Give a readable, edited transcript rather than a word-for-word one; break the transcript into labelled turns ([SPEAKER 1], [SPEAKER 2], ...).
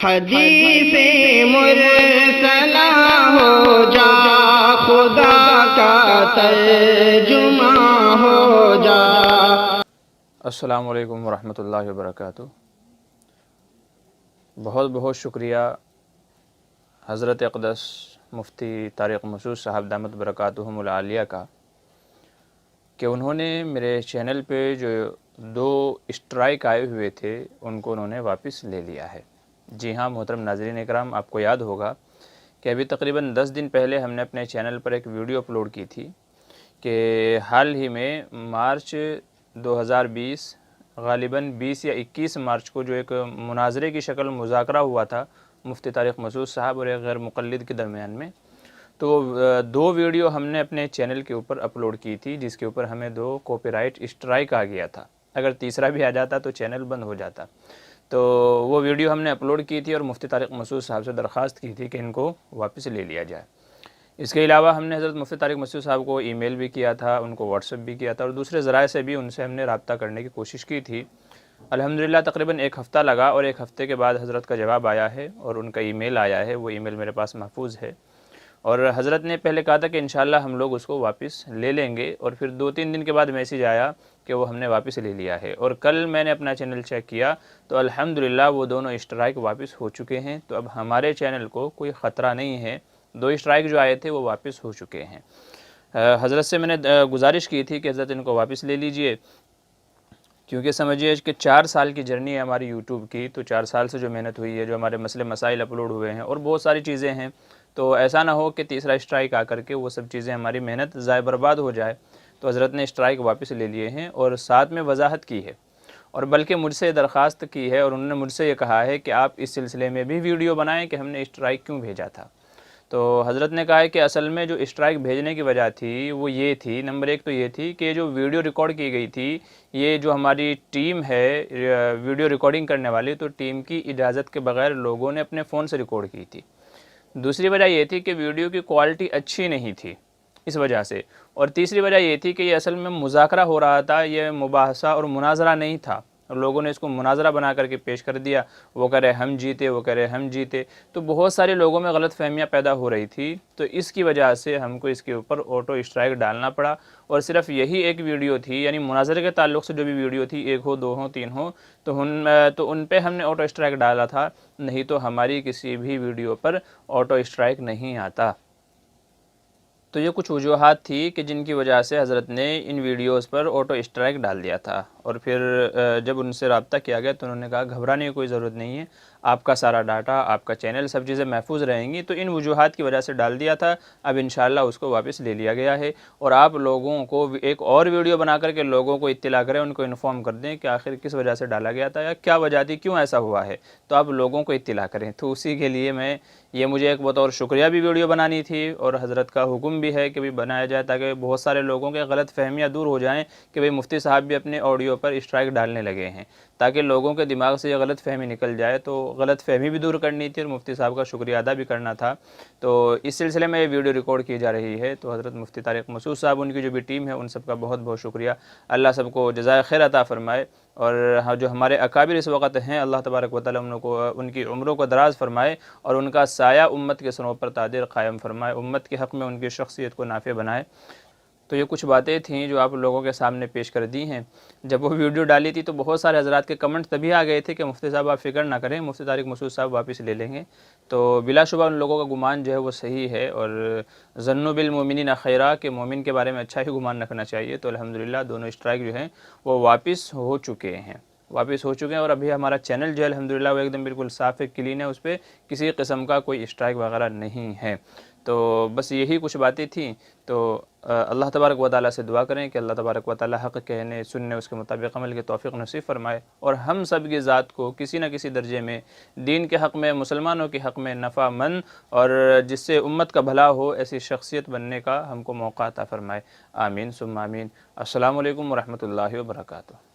[SPEAKER 1] حدیث مرسلہ ہو جا، خدا کا ترجمہ ہو جا۔
[SPEAKER 2] السلام علیکم ورحمۃ اللہ وبرکاتہ۔ بہت بہت شکریہ حضرت اقدس مفتی طارق مسعود صاحب دامت برکاتہم العالیہ کا کہ انہوں نے میرے چینل پہ جو 2 اسٹرائک آئے ہوئے تھے ان کو انہوں نے واپس لے لیا ہے۔ جی ہاں محترم ناظرین اکرام، آپ کو یاد ہوگا کہ ابھی تقریباً 10 دن پہلے ہم نے اپنے چینل پر ایک ویڈیو اپلوڈ کی تھی کہ حال ہی میں مارچ 2020 غالباً 20 یا 21 مارچ کو جو ایک مناظرے کی شکل مذاکرہ ہوا تھا مفتی طارق مسعود صاحب اور ایک غیر مقلد کے درمیان میں، تو 2 ویڈیو ہم نے اپنے چینل کے اوپر اپلوڈ کی تھی جس کے اوپر ہمیں 2 کاپی رائٹ اسٹرائک آ گیا تھا۔ اگر تیسرا بھی آ جاتا تو چینل بند ہو جاتا۔ تو وہ ویڈیو ہم نے اپلوڈ کی تھی اور مفتی طارق مسعود صاحب سے درخواست کی تھی کہ ان کو واپس لے لیا جائے۔ اس کے علاوہ ہم نے حضرت مفتی طارق مسعود صاحب کو ای میل بھی کیا تھا، ان کو واٹس ایپ بھی کیا تھا اور دوسرے ذرائع سے بھی ان سے ہم نے رابطہ کرنے کی کوشش کی تھی۔ الحمدللہ تقریباً 1 ہفتہ لگا اور 1 ہفتے کے بعد حضرت کا جواب آیا ہے اور ان کا ای میل آیا ہے۔ وہ ای میل میرے پاس محفوظ ہے اور حضرت نے پہلے کہا تھا کہ انشاءاللہ ہم لوگ اس کو واپس لے لیں گے، اور پھر 2-3 دن کے بعد میسیج آیا کہ وہ ہم نے واپس لے لیا ہے۔ اور کل میں نے اپنا چینل چیک کیا تو الحمدللہ وہ دونوں اسٹرائک واپس ہو چکے ہیں۔ تو اب ہمارے چینل کو کوئی خطرہ نہیں ہے، 2 اسٹرائک جو آئے تھے وہ واپس ہو چکے ہیں۔ حضرت سے میں نے گزارش کی تھی کہ حضرت ان کو واپس لے لیجئے، کیونکہ سمجھیے کہ 4 سال کی جرنی ہے ہماری یوٹیوب کی، تو 4 سال سے جو محنت ہوئی ہے، جو ہمارے مسئلے مسائل اپلوڈ ہوئے ہیں اور بہت ساری چیزیں ہیں، تو ایسا نہ ہو کہ تیسرا اسٹرائک آ کر کے وہ سب چیزیں ہماری محنت ضائع برباد ہو جائے۔ تو حضرت نے اسٹرائک واپس لے لیے ہیں اور ساتھ میں وضاحت کی ہے، اور بلکہ مجھ سے درخواست کی ہے اور انہوں نے مجھ سے یہ کہا ہے کہ آپ اس سلسلے میں بھی ویڈیو بنائیں کہ ہم نے اسٹرائک کیوں بھیجا تھا۔ تو حضرت نے کہا ہے کہ اصل میں جو اسٹرائک بھیجنے کی وجہ تھی وہ یہ تھی، نمبر 1 تو یہ تھی کہ جو ویڈیو ریکارڈ کی گئی تھی، یہ جو ہماری ٹیم ہے ویڈیو ریکارڈنگ کرنے والی، تو ٹیم کی اجازت کے بغیر لوگوں نے اپنے فون سے ریکارڈ کی تھی۔ دوسری وجہ یہ تھی کہ ویڈیو کی کوالٹی اچھی نہیں تھی اس وجہ سے، اور تیسری وجہ یہ تھی کہ یہ اصل میں مذاکرہ ہو رہا تھا، یہ مباحثہ اور مناظرہ نہیں تھا، اور لوگوں نے اس کو مناظرہ بنا کر کے پیش کر دیا، وہ کہہ رہے ہم جیتے، وہ کہہ رہے ہم جیتے، تو بہت سارے لوگوں میں غلط فہمیاں پیدا ہو رہی تھی۔ تو اس کی وجہ سے ہم کو اس کے اوپر آٹو اسٹرائک ڈالنا پڑا، اور صرف یہی ایک ویڈیو تھی، یعنی مناظرے کے تعلق سے جو بھی ویڈیو تھی، 1 ہو 2 ہو 3 ہو، تو ان پہ ہم نے آٹو اسٹرائک ڈالا تھا، نہیں تو ہماری کسی بھی ویڈیو پر آٹو اسٹرائک نہیں آتا۔ تو یہ کچھ وجوہات تھی کہ جن کی وجہ سے حضرت نے ان ویڈیوز پر آٹو اسٹرائک ڈال دیا تھا، اور پھر جب ان سے رابطہ کیا گیا تو انہوں نے کہا گھبرانے کی کوئی ضرورت نہیں ہے، آپ کا سارا ڈاٹا، آپ کا چینل، سب چیزیں محفوظ رہیں گی۔ تو ان وجوہات کی وجہ سے ڈال دیا تھا، اب انشاءاللہ اس کو واپس لے لیا گیا ہے، اور آپ لوگوں کو ایک اور ویڈیو بنا کر کے لوگوں کو اطلاع کریں، ان کو انفارم کر دیں کہ آخر کس وجہ سے ڈالا گیا تھا یا کیا وجہ تھی، کیوں ایسا ہوا ہے، تو آپ لوگوں کو اطلاع کریں۔ تو اسی کے لیے یہ مجھے ایک بطور شکریہ بھی ویڈیو بنانی تھی، اور حضرت کا حکم بھی ہے کہ بھی بنایا جائے تاکہ بہت سارے لوگوں کے غلط فہمیاں دور ہو جائیں کہ بھئی مفتی صاحب بھی اپنے آڈیو پر اسٹرائک ڈالنے لگے ہیں، تاکہ لوگوں کے دماغ سے یہ غلط فہمی نکل جائے۔ تو غلط فہمی بھی دور کرنی تھی اور مفتی صاحب کا شکریہ ادا بھی کرنا تھا، تو اس سلسلے میں یہ ویڈیو ریکارڈ کی جا رہی ہے۔ تو حضرت مفتی طارق مسعود صاحب، ان کی جو بھی ٹیم ہے، ان سب کا بہت بہت شکریہ۔ اللہ سب کو جزائے خیر عطا فرمائے، اور جو ہمارے اکابر اس وقت ہیں، اللہ تبارک و تعالیٰ ان کی عمروں کو دراز فرمائے اور ان کا سایہ امت کے سروں پر تادر قائم فرمائے، امت کے حق میں ان کی شخصیت کو نافع بنائے۔ تو یہ کچھ باتیں تھیں جو آپ لوگوں کے سامنے پیش کر دی ہیں۔ جب وہ ویڈیو ڈالی تھی تو بہت سارے حضرات کے کمنٹ تبھی آ گئے تھے کہ مفتی صاحب آپ فکر نہ کریں، مفتی طارق مسعود صاحب واپس لے لیں گے۔ تو بلا شبہ ان لوگوں کا گمان جو ہے وہ صحیح ہے، اور ظنوا بالمؤمنین خیرا، کہ مومن کے بارے میں اچھا ہی گمان رکھنا چاہیے۔ تو الحمدللہ دونوں اسٹرائک جو ہیں وہ واپس ہو چکے ہیں، اور ابھی ہمارا چینل جو ہے الحمدللہ وہ ایک دم بالکل صاف ہے، کلین ہے، اس پہ کسی قسم کا کوئی اسٹرائک وغیرہ نہیں ہے۔ تو بس یہی کچھ باتیں تھیں۔ تو اللہ تبارک و تعالیٰ سے دعا کریں کہ اللہ تبارک و تعالیٰ حق کہنے سننے اس کے مطابق عمل کی توفیق نصیب فرمائے، اور ہم سب کی ذات کو کسی نہ کسی درجے میں دین کے حق میں، مسلمانوں کے حق میں نفع مند اور جس سے امت کا بھلا ہو ایسی شخصیت بننے کا ہم کو موقع عطا فرمائے۔ آمین ثم آمین۔ السلام علیکم ورحمۃ اللہ وبرکاتہ۔